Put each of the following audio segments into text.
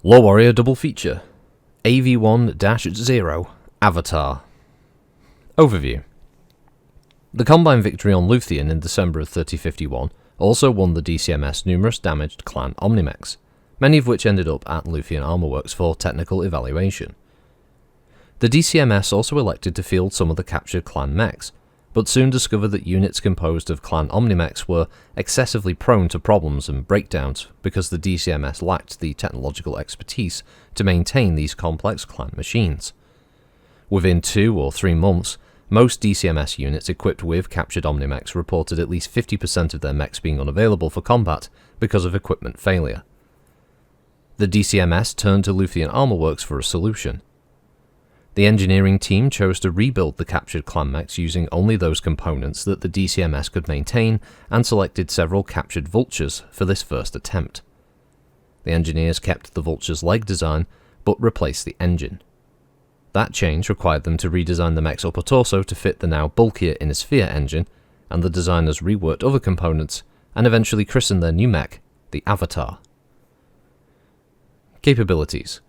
LoreWarrior Double Feature AV1-0 Avatar. Overview. The Combine victory on Luthien in December of 3051 also won the DCMS numerous damaged clan omnimechs, many of which ended up at Luthien Armorworks for technical evaluation. The DCMS also elected to field some of the captured clan mechs, but soon discovered that units composed of clan omnimechs were excessively prone to problems and breakdowns because the DCMS lacked the technological expertise to maintain these complex clan machines. Within 2 or 3 months, most DCMS units equipped with captured omnimechs reported at least 50% of their mechs being unavailable for combat because of equipment failure. The DCMS turned to Luthien Armorworks for a solution. The engineering team chose to rebuild the captured clan mechs using only those components that the DCMS could maintain and selected several captured vultures for this first attempt. The engineers kept the vulture's leg design, but replaced the engine. That change required them to redesign the mech's upper torso to fit the now bulkier inner sphere engine, and the designers reworked other components and eventually christened their new mech the Avatar. Capabilities.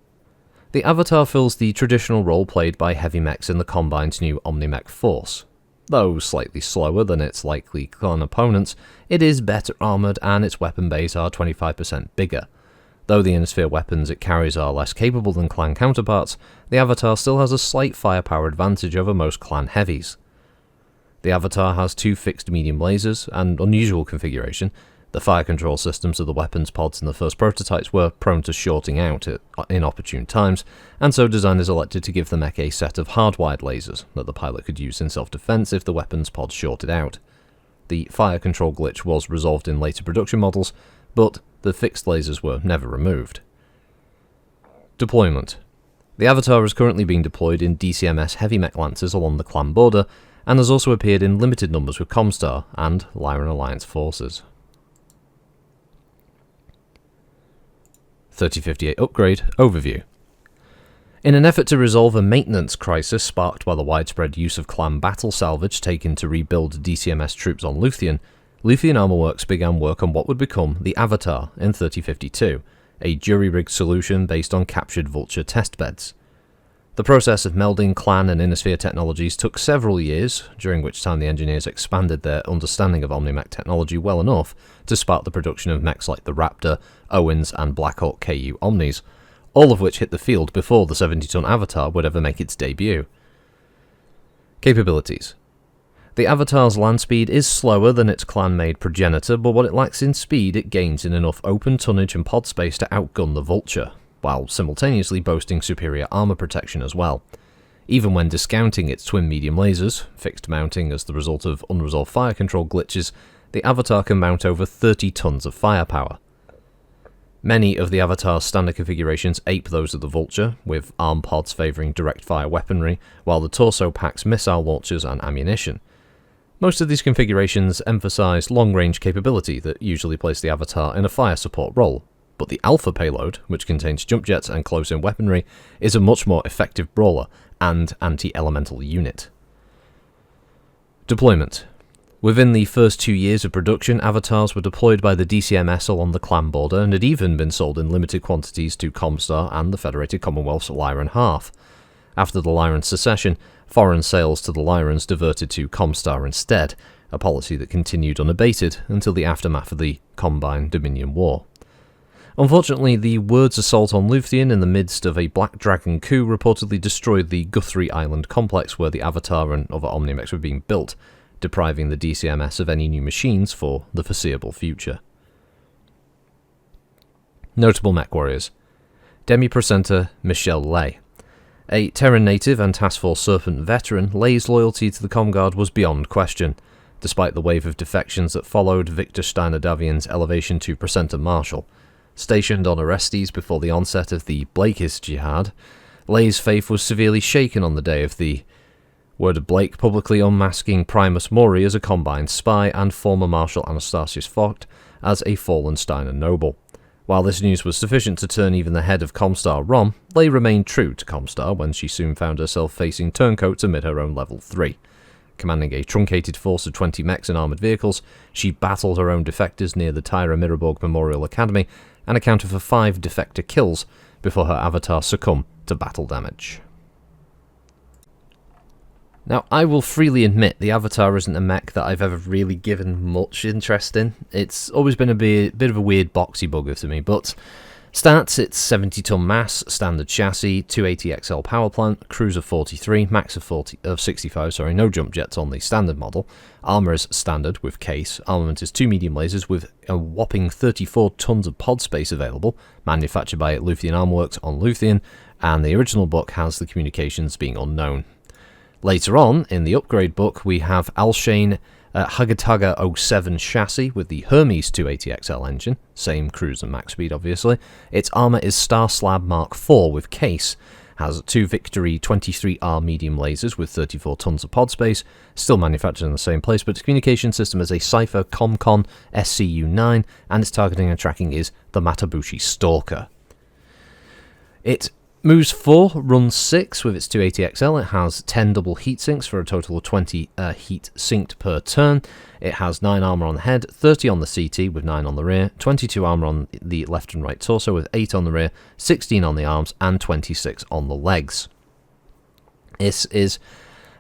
The Avatar fills the traditional role played by heavy mechs in the Combine's new omnimech force. Though slightly slower than its likely clan opponents, it is better armoured and its weapon bays are 25% bigger. Though the inner-sphere weapons it carries are less capable than clan counterparts, the Avatar still has a slight firepower advantage over most clan heavies. The Avatar has 2 fixed medium lasers, an unusual configuration. The fire control systems of the weapons pods in the first prototypes were prone to shorting out at inopportune times, and so designers elected to give the mech a set of hardwired lasers that the pilot could use in self-defense if the weapons pods shorted out. The fire control glitch was resolved in later production models, but the fixed lasers were never removed. Deployment. The Avatar is currently being deployed in DCMS heavy mech lancers along the clan border, and has also appeared in limited numbers with Comstar and Lyran Alliance forces. 3058 Upgrade Overview. In an effort to resolve a maintenance crisis sparked by the widespread use of clan battle salvage taken to rebuild DCMS troops on Luthien, Luthien Armorworks began work on what would become the Avatar in 3052, a jury-rigged solution based on captured vulture testbeds. The process of melding clan and inner-sphere technologies took several years, during which time the engineers expanded their understanding of omnimech technology well enough to spark the production of mechs like the Raptor, Owens and Blackhawk KU Omnis, all of which hit the field before the 70-ton Avatar would ever make its debut. Capabilities. The Avatar's land speed is slower than its clan-made progenitor, but what it lacks in speed it gains in enough open tonnage and pod space to outgun the Vulture, while simultaneously boasting superior armor protection as well. Even when discounting its twin medium lasers, fixed mounting as the result of unresolved fire control glitches, the Avatar can mount over 30 tons of firepower. Many of the Avatar's standard configurations ape those of the Vulture, with arm pods favouring direct fire weaponry, while the torso packs missile launchers and ammunition. Most of these configurations emphasise long-range capability that usually place the Avatar in a fire support role, but the Alpha payload, which contains jump jets and close-in weaponry, is a much more effective brawler and anti-elemental unit. Deployment. Within the first 2 years of production, Avatars were deployed by the DCMS along the clan border and had even been sold in limited quantities to Comstar and the Federated Commonwealth's Lyran half. After the Lyran secession, foreign sales to the Lyrans diverted to Comstar instead, a policy that continued unabated until the aftermath of the Combine Dominion War. Unfortunately, the Word's assault on Luthien in the midst of a Black Dragon coup reportedly destroyed the Guthrie Island complex where the Avatar and other omnimechs were being built, depriving the DCMS of any new machines for the foreseeable future. Notable mech warriors. Demi-Presenter Michelle Lay. A Terran native and Task Force Serpent veteran, Lay's loyalty to the Comguard was beyond question, despite the wave of defections that followed Victor Steiner Davian's elevation to Presenter Marshal. Stationed on Orestes before the onset of the Blakeist Jihad, Lay's faith was severely shaken on the day of the word of Blake publicly unmasking Primus Mori as a Combine spy and former Marshal Anastasius Vogt as a fallen Steiner noble. While this news was sufficient to turn even the head of Comstar Rom, Lay remained true to Comstar when she soon found herself facing turncoats amid her own level 3. Commanding a truncated force of 20 mechs and armoured vehicles, she battled her own defectors near the Tyra Miraborg Memorial Academy and accounted for 5 defector kills before her avatar succumbed to battle damage. Now, I will freely admit the Avatar isn't a mech that I've ever really given much interest in. It's always been a bit of a weird boxy bugger to me, but stats, it's 70-ton mass, standard chassis, 280XL power plant, cruise of 43, max of 65, no jump jets on the standard model. Armour is standard with case, armament is 2 medium lasers with a whopping 34 tons of pod space available, manufactured by Luthien Armorworks on Luthien, and the original book has the communications being unknown. Later on, in the upgrade book, we have Alshane Hagataga 07 chassis with the Hermes 280XL engine, same cruise and max speed obviously. Its armour is Star Slab Mark IV with case, has 2 Victory 23R medium lasers with 34 tons of pod space, still manufactured in the same place, but its communication system is a Cypher Comcon SCU-9, and its targeting and tracking is the Matabushi Stalker. It moves 4, runs 6 with its 280XL. It has 10 double heat sinks for a total of 20 heat synced per turn. It has 9 armour on the head, 30 on the CT with 9 on the rear, 22 armour on the left and right torso with 8 on the rear, 16 on the arms, and 26 on the legs. This is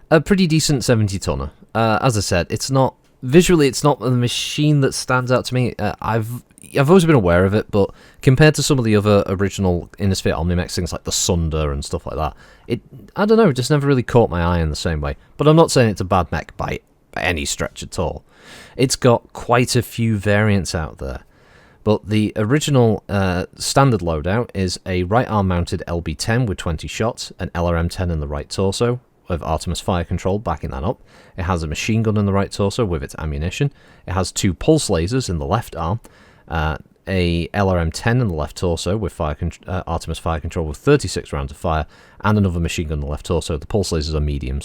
a pretty decent 70-tonner. As I said, it's not visually, it's not a machine that stands out to me. I've always been aware of it, but compared to some of the other original Innisphere omnimechs, things like the Sunder and stuff like that, I don't know, it just never really caught my eye in the same way. But I'm not saying it's a bad mech by any stretch at all. It's got quite a few variants out there. But the original standard loadout is a right arm mounted LB-10 with 20 shots, an LRM-10 in the right torso, with Artemis fire control backing that up. It has a machine gun in the right torso with its ammunition. It has 2 pulse lasers in the left arm, a LRM-10 in the left torso with Artemis fire control with 36 rounds of fire, and another machine gun in the left torso. The pulse lasers are medium,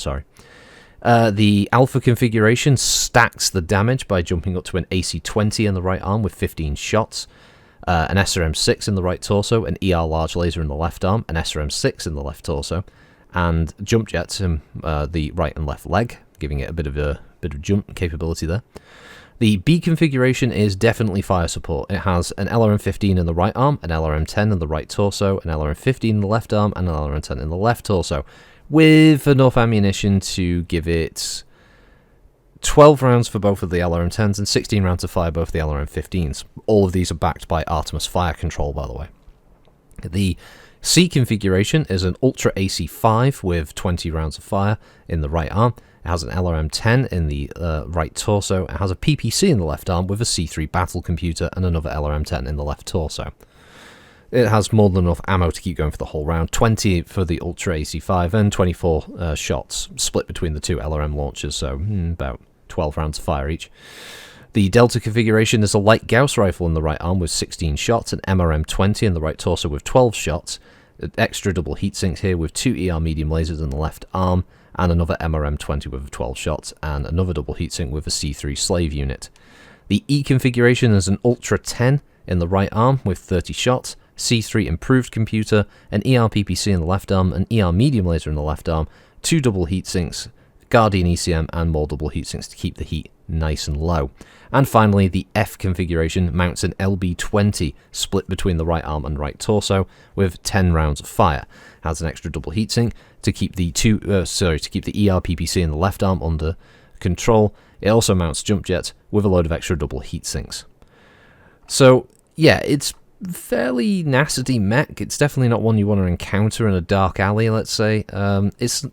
The Alpha configuration stacks the damage by jumping up to an AC-20 in the right arm with 15 shots, an SRM-6 in the right torso, an ER large laser in the left arm, an SRM-6 in the left torso, and jump jets in the right and left leg, giving it a bit of jump capability there. The B configuration is definitely fire support. It has an LRM-15 in the right arm, an LRM-10 in the right torso, an LRM-15 in the left arm, and an LRM-10 in the left torso, with enough ammunition to give it 12 rounds for both of the LRM-10s and 16 rounds to fire both the LRM-15s. All of these are backed by Artemis fire control, by the way. The C configuration is an Ultra AC-5 with 20 rounds of fire in the right arm. It has an LRM-10 in the right torso. It has a PPC in the left arm with a C3 battle computer and another LRM-10 in the left torso. It has more than enough ammo to keep going for the whole round, 20 for the Ultra AC-5 and 24 shots split between the 2 LRM launchers, so about 12 rounds of fire each. The Delta configuration is a light Gauss rifle in the right arm with 16 shots, an MRM-20 in the right torso with 12 shots, extra double heat sinks here with 2 ER medium lasers in the left arm, and another MRM-20 with 12 shots, and another double heatsink with a C3 slave unit. The E configuration is an Ultra 10 in the right arm with 30 shots, C3 improved computer, an ER PPC in the left arm, an ER medium laser in the left arm, 2 double heatsinks, Guardian ECM, and more double heatsinks to keep the heat nice and low. And finally, the F configuration mounts an LB-20 split between the right arm and right torso with 10 rounds of fire. Has an extra double heatsink to keep the ER PPC in the left arm under control. It also mounts jump jets with a load of extra double heatsinks. So yeah, it's fairly nasty mech. It's definitely not one you want to encounter in a dark alley, let's say. It's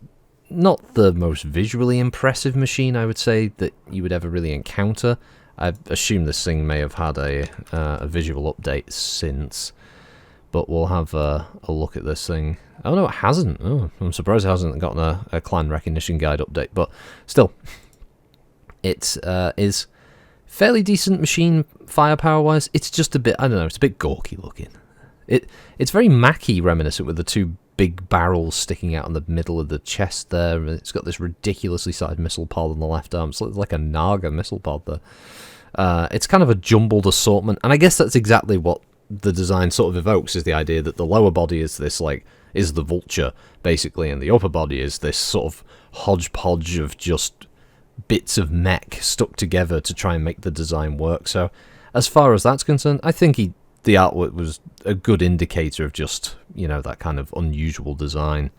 not the most visually impressive machine, I would say, that you would ever really encounter. I assume this thing may have had a visual update since, but we'll have a look at this thing. Oh no, it hasn't. Oh, I'm surprised it hasn't gotten a clan recognition guide update, but still, it is fairly decent machine firepower-wise. It's just a bit, I don't know, it's a bit gawky looking. It's very Mackie reminiscent with the 2 big barrels sticking out in the middle of the chest there. It's got this ridiculously sized missile pod on the left arm. It's like a Naga missile pod there. It's kind of a jumbled assortment, and I guess that's exactly what the design sort of evokes, is the idea that the lower body is this, is the Vulture, basically, and the upper body is this sort of hodgepodge of just bits of mech stuck together to try and make the design work. So, as far as that's concerned, I think he the artwork was a good indicator of just, that kind of unusual design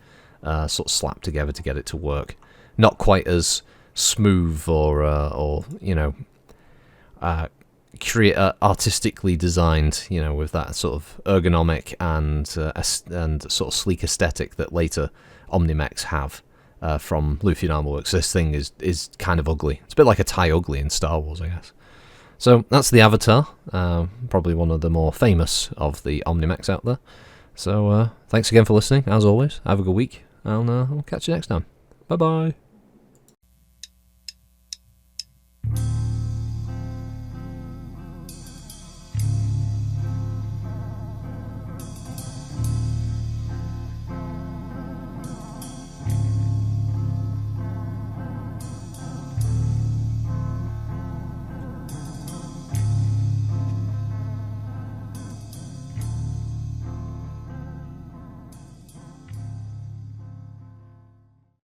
sort of slapped together to get it to work. Not quite as smooth or artistically designed, with that sort of ergonomic and sort of sleek aesthetic that later omnimechs have from Luthien Armorworks. This thing is kind of ugly. It's a bit like a TIE Ugly in Star Wars, I guess. So that's the Avatar, probably one of the more famous of the omnimechs out there. So thanks again for listening, as always. Have a good week, and I'll catch you next time. Bye-bye.